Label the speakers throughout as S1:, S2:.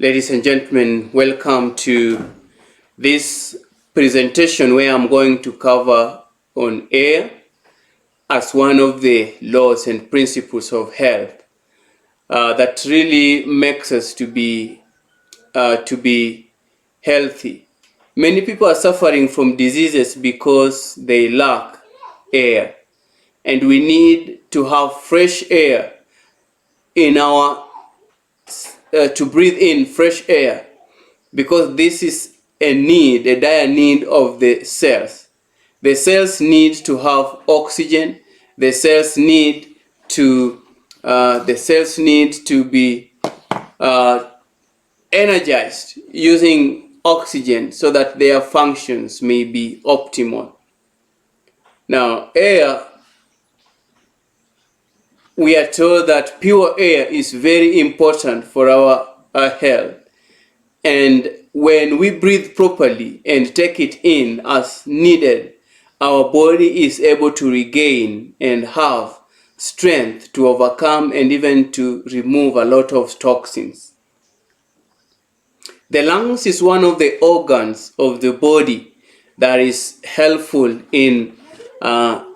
S1: Ladies and gentlemen, welcome to this presentation where I'm going to cover on air as one of the laws and principles of health that really makes us to be healthy. Many people are suffering from diseases because they lack air, and we need to have fresh air in our to breathe in fresh air, because this is a need, a dire need of the cells. The cells need to have oxygen. The cells need to be energized using oxygen so that their functions may be optimal. Now, air, we are told that pure air is very important for our health. And when we breathe properly and take it in as needed, our body is able to regain and have strength to overcome and even to remove a lot of toxins. The lungs is one of the organs of the body that is helpful in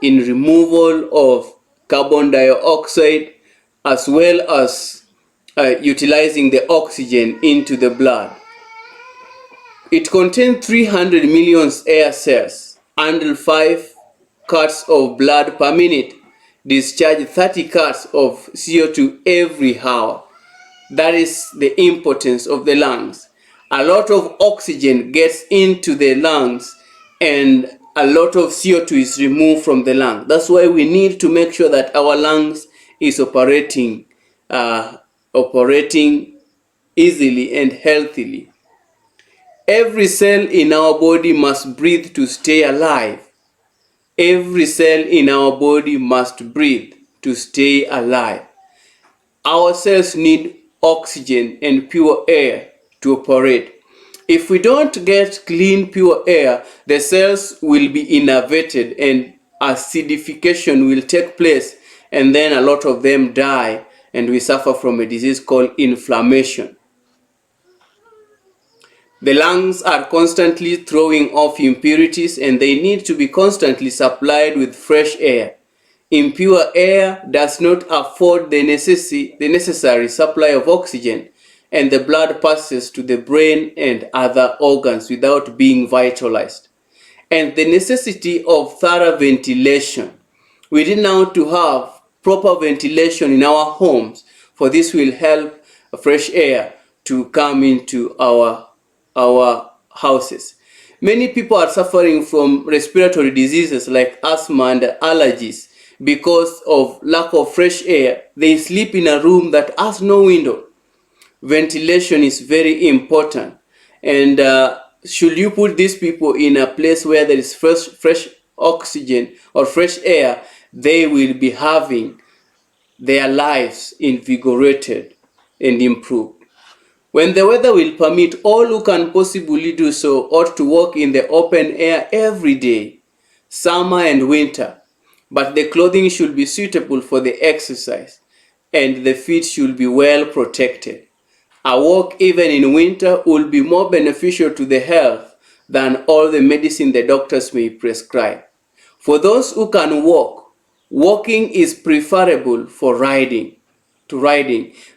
S1: removal of carbon dioxide, as well as utilizing the oxygen into the blood. It contains 300 million air cells, handle 5 cuts of blood per minute, discharge 30 cuts of CO2 every hour. That is the importance of the lungs. A lot of oxygen gets into the lungs and a lot of CO2 is removed from the lung. That's why we need to make sure that our lungs is operating easily and healthily. Every cell in our body must breathe to stay alive. Every cell in our body must breathe to stay alive. Our cells need oxygen and pure air to operate. If we don't get clean, pure air, the cells will be innervated and acidification will take place, and then a lot of them die and we suffer from a disease called inflammation. The lungs are constantly throwing off impurities and they need to be constantly supplied with fresh air. Impure air does not afford the necessary supply of oxygen, and the blood passes to the brain and other organs without being vitalized. And the necessity of thorough ventilation. We need now to have proper ventilation in our homes, for this will help fresh air to come into our houses. Many people are suffering from respiratory diseases like asthma and allergies because of lack of fresh air. They sleep in a room that has no window. Ventilation is very important, and should you put these people in a place where there is fresh oxygen or fresh air, they will be having their lives invigorated and improved. When the weather will permit, all who can possibly do so ought to walk in the open air every day, summer and winter. But the clothing should be suitable for the exercise, and the feet should be well protected. A walk even in winter will be more beneficial to the health than all the medicine the doctors may prescribe. For those who can walk, walking is preferable to riding.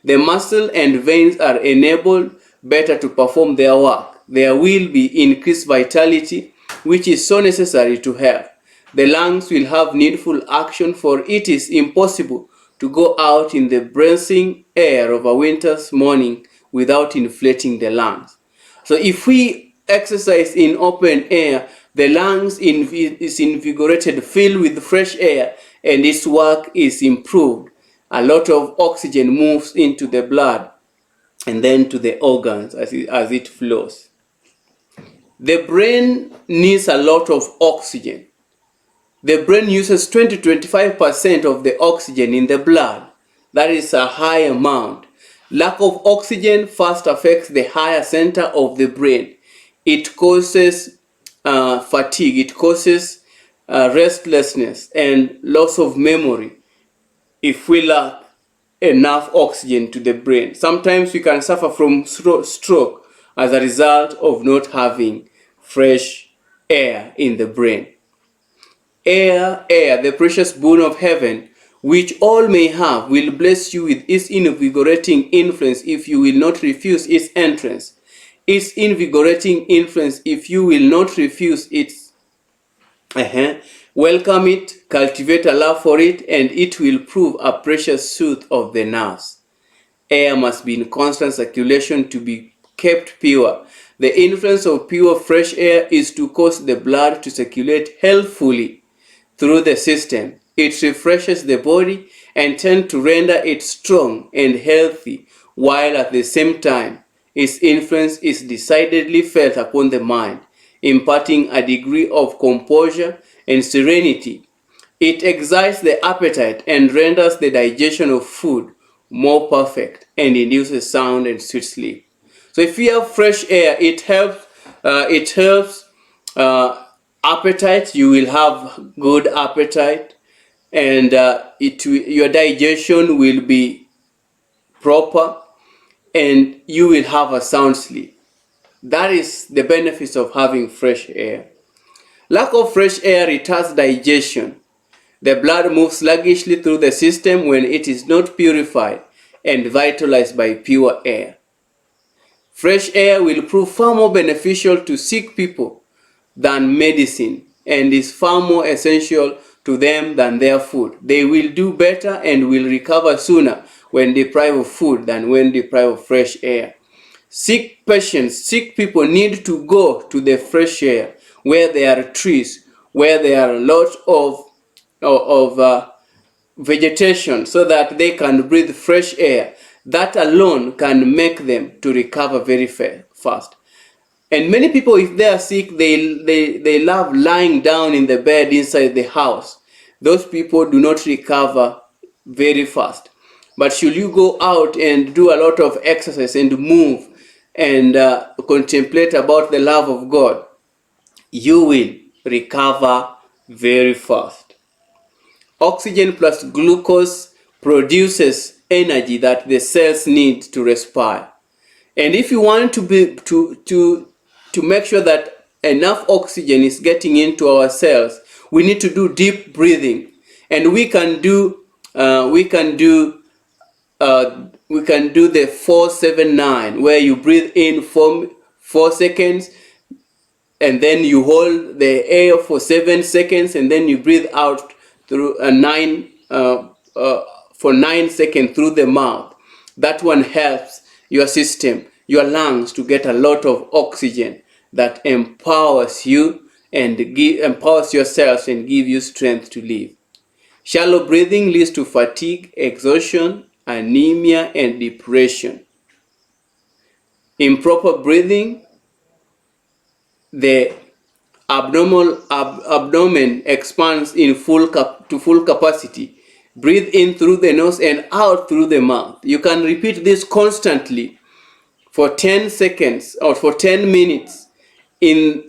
S1: The muscle and veins are enabled better to perform their work. There will be increased vitality, which is so necessary to health. The lungs will have needful action, for it is impossible to go out in the bracing air of a winter's morning without inflating the lungs. So if we exercise in open air, the lungs is invigorated, filled with fresh air, and its work is improved. A lot of oxygen moves into the blood and then to the organs as it flows. The brain needs a lot of oxygen. The brain uses 20-25% of the oxygen in the blood. That is a high amount. Lack of oxygen first affects the higher center of the brain. It causes fatigue, it causes restlessness and loss of memory if we lack enough oxygen to the brain. Sometimes we can suffer from stroke as a result of not having fresh air in the brain. Air, the precious boon of heaven, which all may have, will bless you with its invigorating influence if you will not refuse its entrance. Its invigorating influence if you will not refuse its welcome it, cultivate a love for it, and it will prove a precious soothe of the nerves. Air must be in constant circulation to be kept pure. The influence of pure fresh air is to cause the blood to circulate healthfully through the system. It refreshes the body and tends to render it strong and healthy, while at the same time its influence is decidedly felt upon the mind, imparting a degree of composure and serenity. It excites the appetite and renders the digestion of food more perfect and induces sound and sweet sleep. So if you have fresh air, it helps. Appetite. You will have good appetite, and your digestion will be proper, and you will have a sound sleep. That is the benefits of having fresh air. Lack of fresh air retards digestion. The blood moves sluggishly through the system when it is not purified and vitalized by pure air. Fresh air will prove far more beneficial to sick people than medicine and is far more essential to them than their food. They will do better and will recover sooner when deprived of food than when deprived of fresh air. Sick patients, sick people need to go to the fresh air where there are trees, where there are a lot of vegetation, so that they can breathe fresh air. That alone can make them to recover very fast. And many people, if they are sick, they love lying down in the bed inside the house. Those people do not recover very fast. But should you go out and do a lot of exercise and move and contemplate about the love of God, you will recover very fast. Oxygen plus glucose produces energy that the cells need to respire. And if you want to make sure that enough oxygen is getting into our cells, we need to do deep breathing. And we can do the 4-7-9, where you breathe in for 4 seconds, and then you hold the air for 7 seconds, and then you breathe out through for 9 seconds through the mouth. That one helps your system, your lungs, to get a lot of oxygen that empowers you and empowers your cells and give you strength to live. Shallow breathing leads to fatigue, exhaustion, anemia, and depression. Improper breathing, the abdomen expands in to full capacity. Breathe in through the nose and out through the mouth. You can repeat this constantly for 10 seconds or for 10 minutes in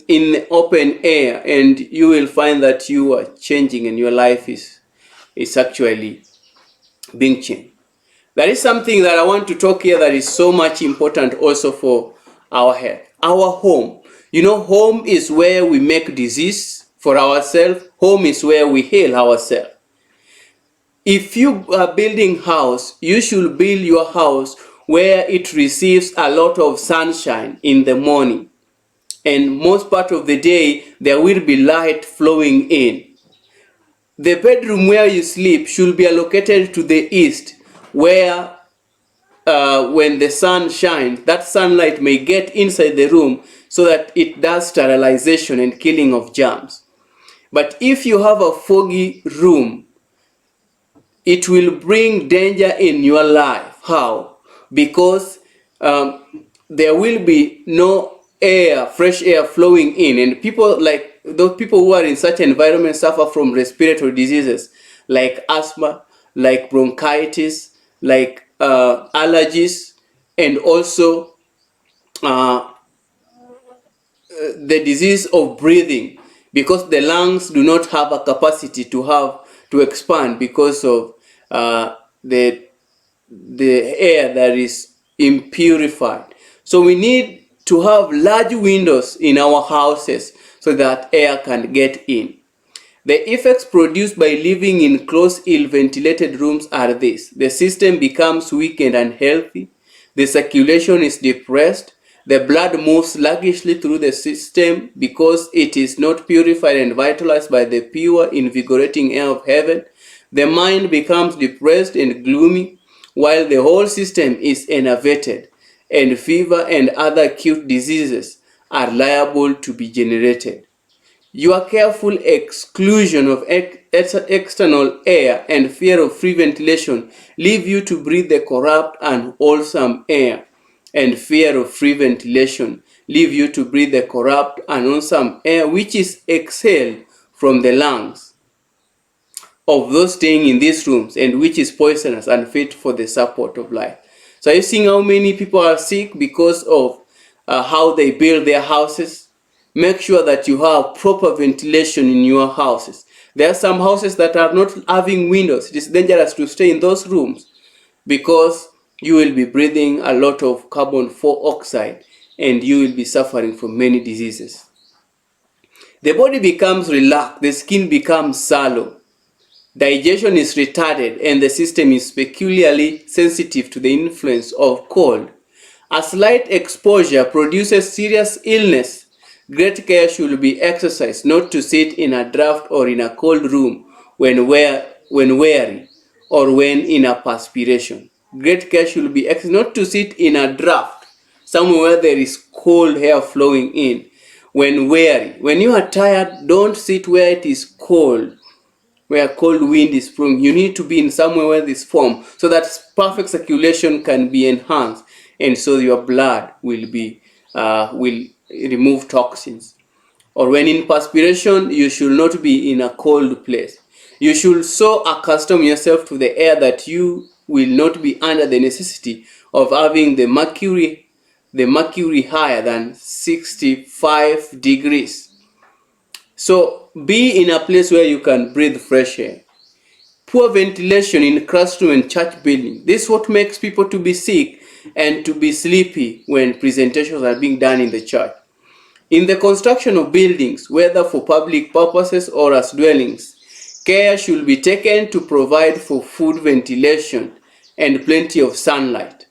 S1: open air, and you will find that you are changing and your life is actually being changed. There is something that I want to talk here that is so much important also for our health. Our home. You know, home is where we make disease for ourselves. Home is where we heal ourselves. If you are building house, you should build your house where it receives a lot of sunshine in the morning. And most part of the day, there will be light flowing in. The bedroom where you sleep should be allocated to the east, where when the sun shines, that sunlight may get inside the room so that it does sterilization and killing of germs. But if you have a foggy room, it will bring danger in your life. How? Because there will be no air, fresh air flowing in, and people, like those people who are in such environments, suffer from respiratory diseases like asthma, like bronchitis, like allergies, and also the disease of breathing, because the lungs do not have a capacity to expand because of the the air that is impurified. So we need to have large windows in our houses so that air can get in. The effects produced by living in closed, ill-ventilated rooms are this: the system becomes weak and unhealthy, the circulation is depressed, the blood moves sluggishly through the system because it is not purified and vitalized by the pure, invigorating air of heaven, the mind becomes depressed and gloomy, while the whole system is enervated, and fever and other acute diseases are liable to be generated. Your careful exclusion of external air and fear of free ventilation leave you to breathe the corrupt and unwholesome air, and fear of free ventilation leave you to breathe the corrupt and unwholesome air which is exhaled from the lungs of those staying in these rooms, and which is poisonous and fit for the support of life. So are you seeing how many people are sick because of how they build their houses? Make sure that you have proper ventilation in your houses. There are some houses that are not having windows. It is dangerous to stay in those rooms because you will be breathing a lot of carbon dioxide and you will be suffering from many diseases. The body becomes relaxed, the skin becomes sallow, digestion is retarded, and the system is peculiarly sensitive to the influence of cold. A slight exposure produces serious illness. Great care should be exercised not to sit in a draught or in a cold room when weary or when in a perspiration. Great care should be exercised not to sit in a draught, somewhere where there is cold air flowing in. When weary, when you are tired, don't sit where it is cold, where cold wind is blowing. You need to be in somewhere where this form so that perfect circulation can be enhanced, and so your blood will remove toxins. Or when in perspiration, you should not be in a cold place. You should so accustom yourself to the air that you will not be under the necessity of having the mercury higher than 65 degrees. So be in a place where you can breathe fresh air. Poor ventilation in classroom and church building. This is what makes people to be sick and to be sleepy when presentations are being done in the church. In the construction of buildings, whether for public purposes or as dwellings, care should be taken to provide for food, ventilation, and plenty of sunlight.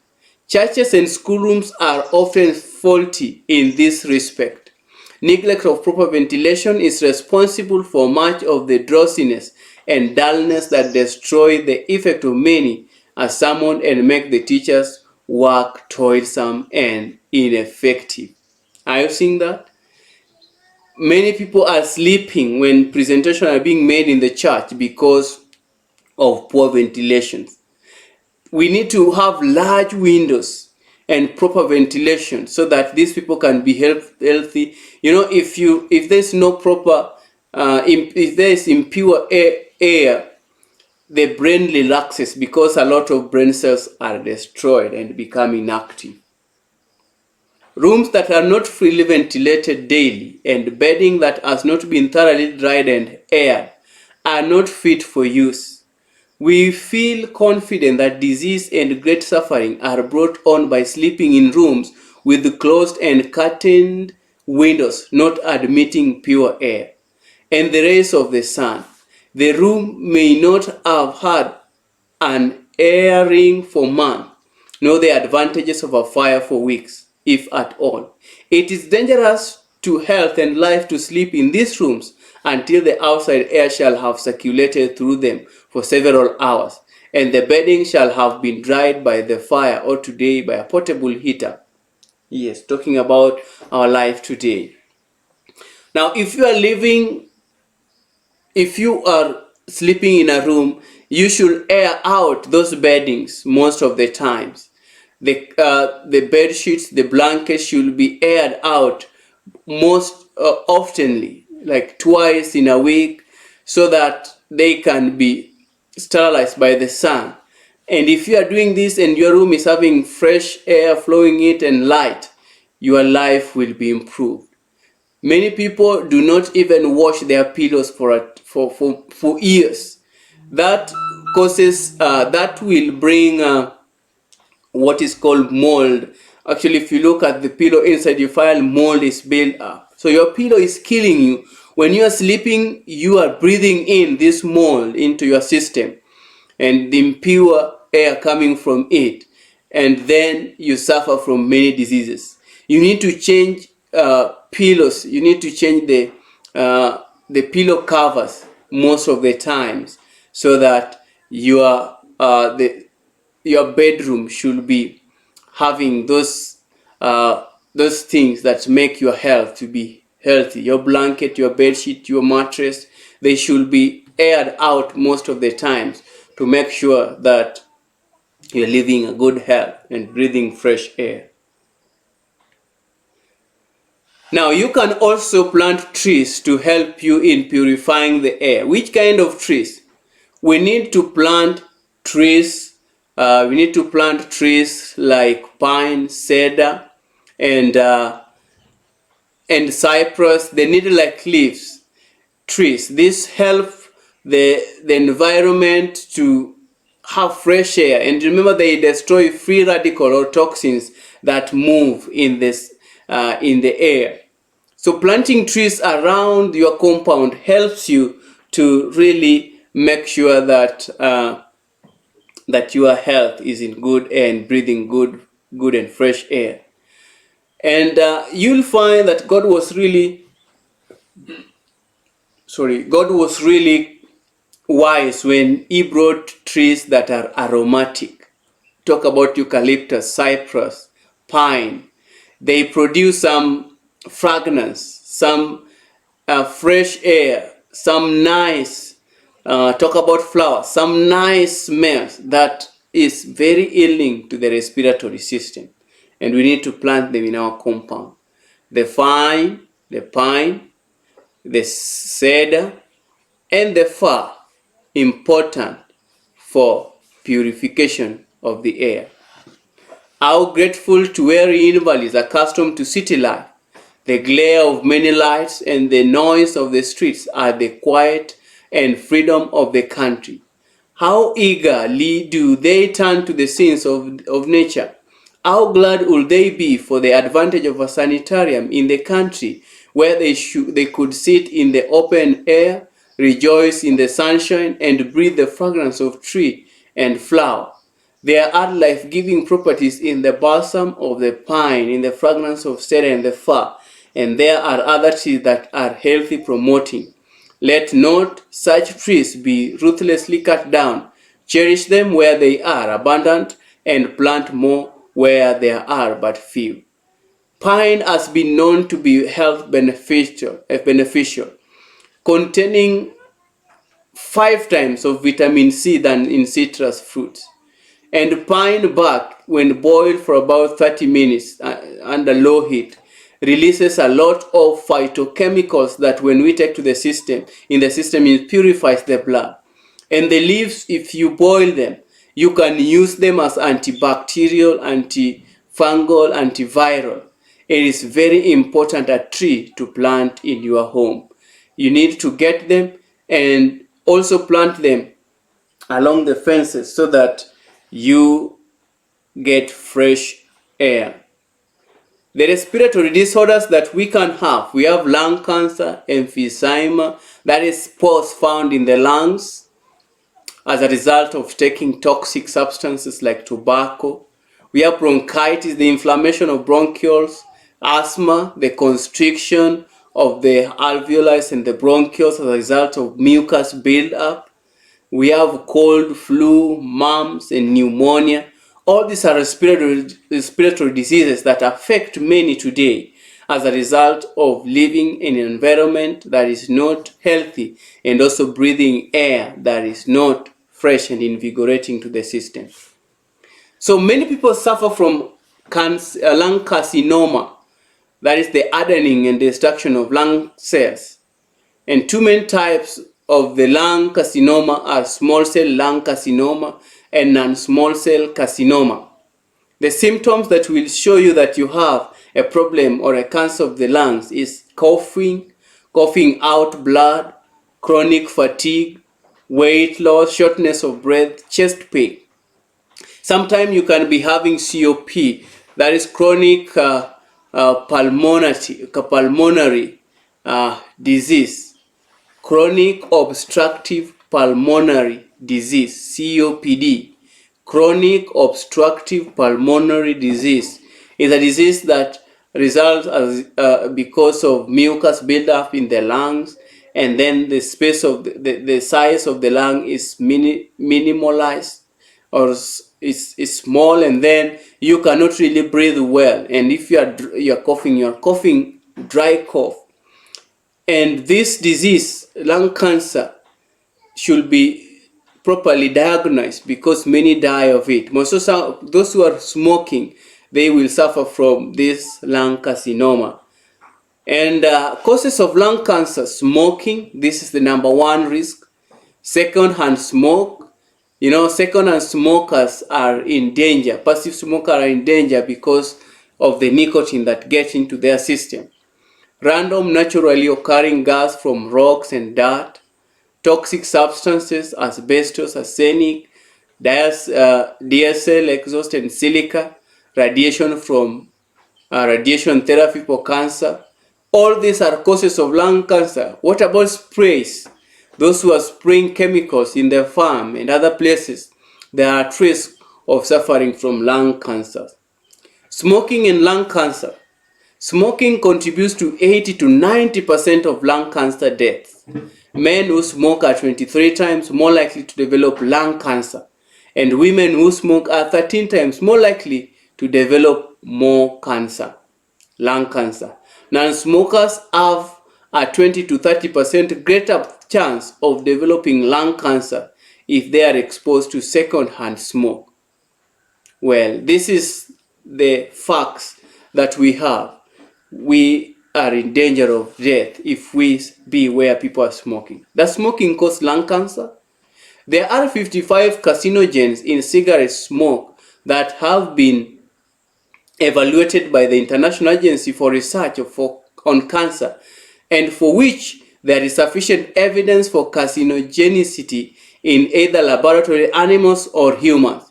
S1: Churches and schoolrooms are often faulty in this respect. Neglect of proper ventilation is responsible for much of the drowsiness and dullness that destroy the effect of many a sermon and make the teacher's work toilsome and ineffective. Are you seeing that? Many people are sleeping when presentations are being made in the church because of poor ventilation. We need to have large windows and proper ventilation so that these people can be healthy. You know, if there's no proper, if there is impure air, the brain relaxes because a lot of brain cells are destroyed and become inactive. Rooms that are not freely ventilated daily and bedding that has not been thoroughly dried and aired are not fit for use. We feel confident that disease and great suffering are brought on by sleeping in rooms with closed and curtained windows not admitting pure air and the rays of the sun. The room may not have had an airing for months, nor the advantages of a fire for weeks, if at all. It is dangerous to health and life to sleep in these rooms until the outside air shall have circulated through them for several hours, and the bedding shall have been dried by the fire or today by a portable heater. Yes, talking about our life today. Now, if you are sleeping in a room, you should air out those beddings most of the times. The bed sheets, the blankets should be aired out most oftenly, like twice in a week, so that they can be sterilized by the sun. And if you are doing this and your room is having fresh air flowing in and light, your life will be improved. Many people do not even wash their pillows for years. That causes that will bring what is called mold. Actually, if you look at the pillow inside, you find mold is built up. So your pillow is killing you. When you are sleeping, you are breathing in this mold into your system and the impure air coming from it, and then you suffer from many diseases. You need to change pillows. You need to change the pillow covers most of the times, so that your bedroom should be having those things that make your health to be healthy. Your blanket, your bed sheet, your mattress, they should be aired out most of the times to make sure that you're living a good health and breathing fresh air. Now, you can also plant trees to help you in purifying the air. Which kind of trees? We need to plant trees. We need to plant trees like pine, cedar, and cypress. They need like leaves. Trees. This help the environment to have fresh air. And remember, they destroy free radical or toxins that move in the air. So planting trees around your compound helps you to really make sure that that your health is in good air and breathing good and fresh air. And you'll find that God was really wise when he brought trees that are aromatic. Talk about eucalyptus, cypress, pine. They produce some fragrance, some fresh air, some nice, talk about flowers, some nice smells that is very healing to the respiratory system. And we need to plant them in our compound. The pine, the cedar, and the fir, important for purification of the air. How grateful to weary invalids accustomed to city life. The glare of many lights and the noise of the streets are the quiet and freedom of the country. How eagerly do they turn to the scenes of nature. How glad would they be for the advantage of a sanitarium in the country where they could sit in the open air, rejoice in the sunshine, and breathe the fragrance of tree and flower. There are life-giving properties in the balsam of the pine, in the fragrance of cedar and the fir, and there are other trees that are healthy promoting. Let not such trees be ruthlessly cut down. Cherish them where they are abundant and plant more where there are but few. Pine has been known to be health beneficial, containing 5 times of vitamin C than in citrus fruits. And pine bark, when boiled for about 30 minutes under low heat, releases a lot of phytochemicals that when we take to the system, it purifies the blood. And the leaves, if you boil them, you can use them as antibacterial, antifungal, antiviral. It is very important a tree to plant in your home. You need to get them and also plant them along the fences so that you get fresh air. The respiratory disorders that we can have, we have lung cancer, emphysema, that is spores found in the lungs as a result of taking toxic substances like tobacco. We have bronchitis, the inflammation of bronchioles, asthma, the constriction of the alveoli and the bronchioles as a result of mucus buildup. We have cold, flu, mumps, and pneumonia. All these are respiratory diseases that affect many today as a result of living in an environment that is not healthy and also breathing air that is not fresh and invigorating to the system. So many people suffer from lung carcinoma, that is the hardening and destruction of lung cells. And 2 main types of the lung carcinoma are small cell lung carcinoma and non-small cell carcinoma. The symptoms that will show you that you have a problem or a cancer of the lungs is coughing out blood, chronic fatigue, weight loss, shortness of breath, chest pain. Sometimes you can be having COP, that is chronic pulmonary disease, chronic obstructive pulmonary disease, COPD. Chronic obstructive pulmonary disease is a disease that results as because of mucus buildup in the lungs, and then the space of the size of the lung is minimalized, or is small, and then you cannot really breathe well. And if you're coughing dry cough. And this disease, lung cancer, should be properly diagnosed, because many die of it. Most of those who are smoking, they will suffer from this lung carcinoma. And causes of lung cancer: smoking, this is the number one risk. Secondhand smoke, secondhand smokers are in danger. Passive smokers are in danger because of the nicotine that gets into their system. Random naturally occurring gas from rocks and dirt, toxic substances, asbestos, arsenic, DSL, exhaust, and silica, radiation from radiation therapy for cancer. All these are causes of lung cancer. What about sprays? Those who are spraying chemicals in their farm and other places, they are at risk of suffering from lung cancer. Smoking and lung cancer. Smoking contributes to 80 to 90% of lung cancer deaths. Men who smoke are 23 times more likely to develop lung cancer, and women who smoke are 13 times more likely to develop more cancer, lung cancer. Non-smokers have a 20 to 30% greater chance of developing lung cancer if they are exposed to second-hand smoke. Well, this is the facts that we have. We are in danger of death if we be where people are smoking. Does smoking cause lung cancer? There are 55 carcinogens in cigarette smoke that have been evaluated by the International Agency for Research on Cancer, and for which there is sufficient evidence for carcinogenicity in either laboratory animals or humans.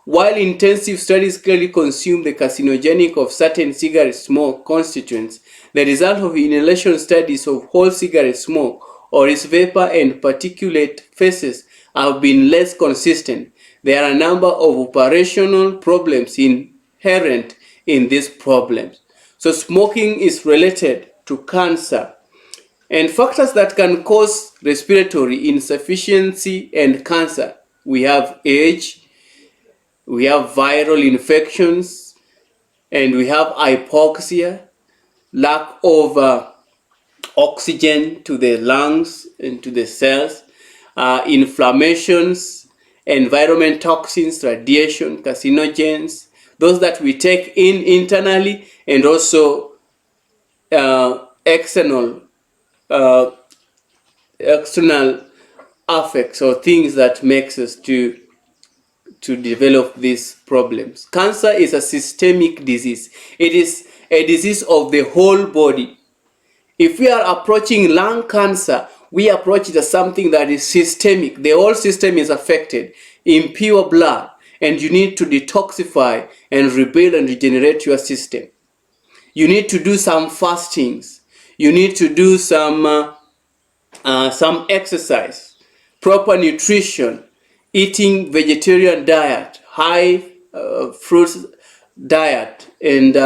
S1: While intensive studies clearly consume the carcinogenic of certain cigarette smoke constituents, the result of inhalation studies of whole cigarette smoke or its vapor and particulate phases have been less consistent. There are a number of operational problems inherent in these problems. So smoking is related to cancer. And factors that can cause respiratory insufficiency and cancer: we have age, we have viral infections, and we have hypoxia, lack of oxygen to the lungs and to the cells, inflammations, environment toxins, radiation, carcinogens, those that we take in internally, and also external effects or things that makes us to develop these problems. Cancer is a systemic disease. It is a disease of the whole body. If we are approaching lung cancer, we approach it as something that is systemic. The whole system is affected, impure blood, and you need to detoxify and rebuild and regenerate your system. You need to do some fastings. You need to do some exercise, proper nutrition, eating vegetarian diet, high fruits diet, and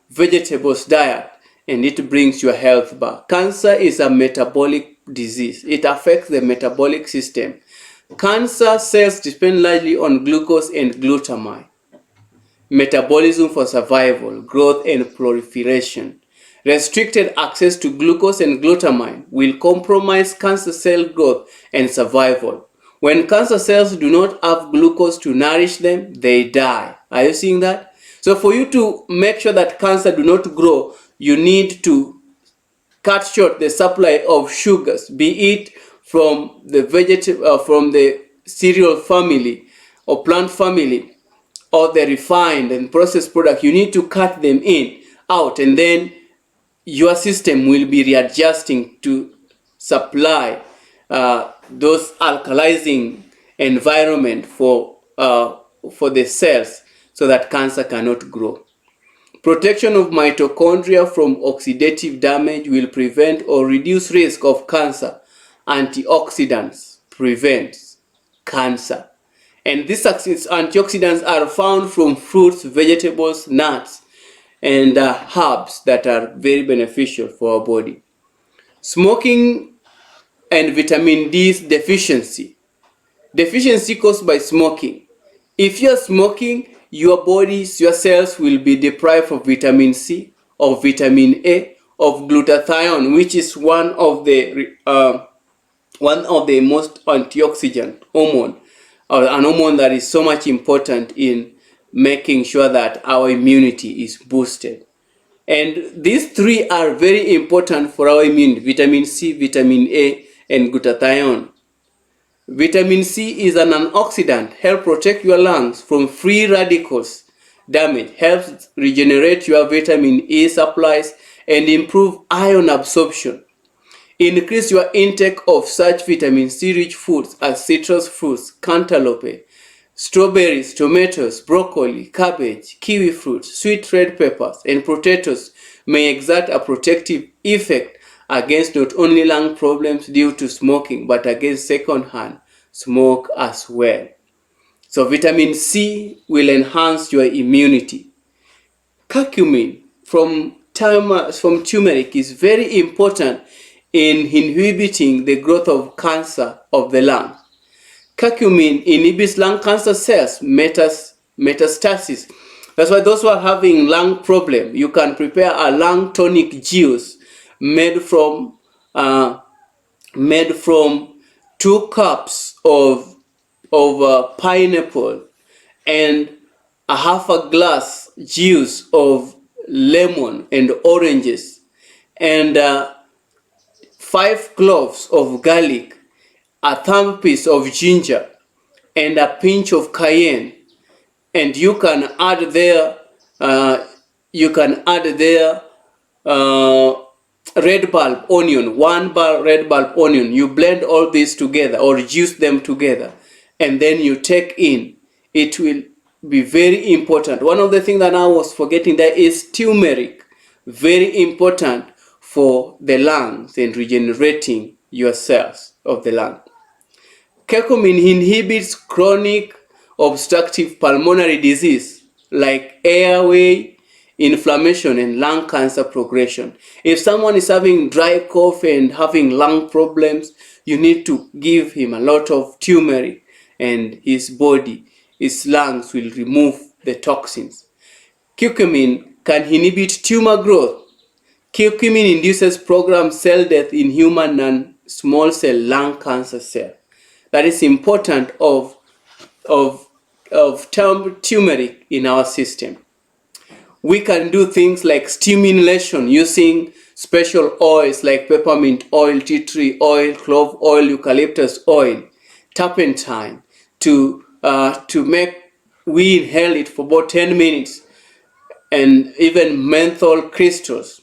S1: vegetables diet, and it brings your health back. Cancer is a metabolic disease. It affects the metabolic system. Cancer cells depend largely on glucose and glutamine. Metabolism for survival, growth, and proliferation. Restricted access to glucose and glutamine will compromise cancer cell growth and survival. When cancer cells do not have glucose to nourish them, they die. Are you seeing that? So for you to make sure that cancer do not grow, you need to cut short the supply of sugars, be it from the cereal family or plant family, or the refined and processed product. You need to cut them out, and then your system will be readjusting to supply those alkalizing environment for for the cells so that cancer cannot grow. Protection of mitochondria from oxidative damage will prevent or reduce risk of cancer. Antioxidants prevents cancer. And these antioxidants are found from fruits, vegetables, nuts, and herbs that are very beneficial for our body. Smoking and vitamin D deficiency. Deficiency caused by smoking. If you're smoking, your cells will be deprived of vitamin C, of vitamin A, of glutathione, which is one of the most antioxidant hormone, or an hormone that is so much important in making sure that our immunity is boosted. And these three are very important for our immunity: vitamin C, vitamin A, and glutathione. Vitamin C is an antioxidant, helps protect your lungs from free radicals damage, helps regenerate your vitamin E supplies, and improve iron absorption. Increase your intake of such vitamin C rich foods as citrus fruits, cantaloupe, strawberries, tomatoes, broccoli, cabbage, kiwi fruits, sweet red peppers, and potatoes may exert a protective effect against not only lung problems due to smoking, but against secondhand smoke as well. So vitamin C will enhance your immunity. Curcumin from turmeric is very important in inhibiting the growth of cancer of the lung. Curcumin inhibits lung cancer cells metastasis. That's why those who are having lung problem, you can prepare a lung tonic juice made from 2 cups of pineapple and a half a glass juice of lemon and oranges, and 5 cloves of garlic, a thumb piece of ginger, and a pinch of cayenne. And you can add there red bulb onion, 1 red bulb onion. You blend all these together or juice them together, and then you take in. It will be very important. One of the things that I was forgetting there is turmeric, very important for the lungs and regenerating your cells of the lung. Curcumin inhibits chronic obstructive pulmonary disease like airway inflammation and lung cancer progression. If someone is having dry cough and having lung problems, you need to give him a lot of turmeric, and his lungs will remove the toxins. Curcumin can inhibit tumor growth. Curcumin induces programmed cell death in human and small cell lung cancer cell. That is important of turmeric in our system. We can do things like steam inhalation using special oils like peppermint oil, tea tree oil, clove oil, eucalyptus oil, turpentine to make we inhale it for about 10 minutes, and even menthol crystals,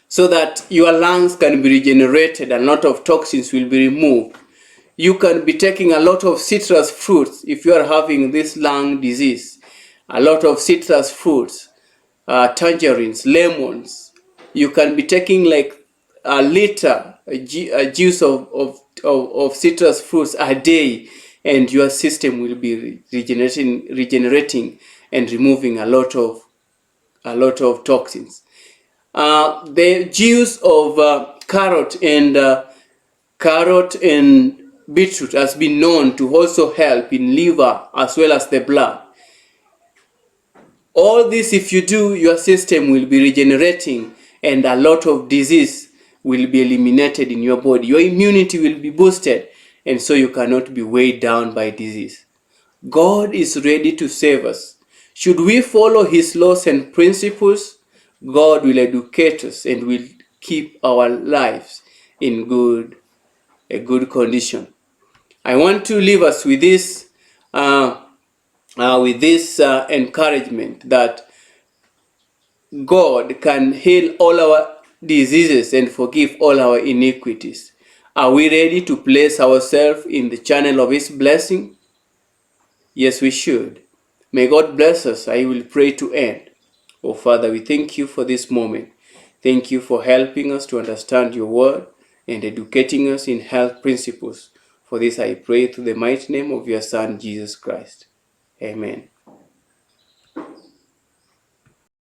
S1: so that your lungs can be regenerated and a lot of toxins will be removed. You can be taking a lot of citrus fruits if you are having this lung disease. A lot of citrus fruits, tangerines, lemons. You can be taking like a liter a juice of citrus fruits a day, and your system will be regenerating and removing a lot of toxins. The juice of carrot and beetroot has been known to also help in liver as well as the blood. All this, if you do, your system will be regenerating and a lot of disease will be eliminated in your body. Your immunity will be boosted, and so you cannot be weighed down by disease. God is ready to save us. Should we follow his laws and principles, God will educate us and will keep our lives in a good condition. I want to leave us with this encouragement that God can heal all our diseases and forgive all our iniquities. Are we ready to place ourselves in the channel of his blessing? Yes, we should. May God bless us. I will pray to end. Oh, Father, we thank you for this moment. Thank you for helping us to understand your word and educating us in health principles. For this I pray through the mighty name of your Son, Jesus Christ. Amen.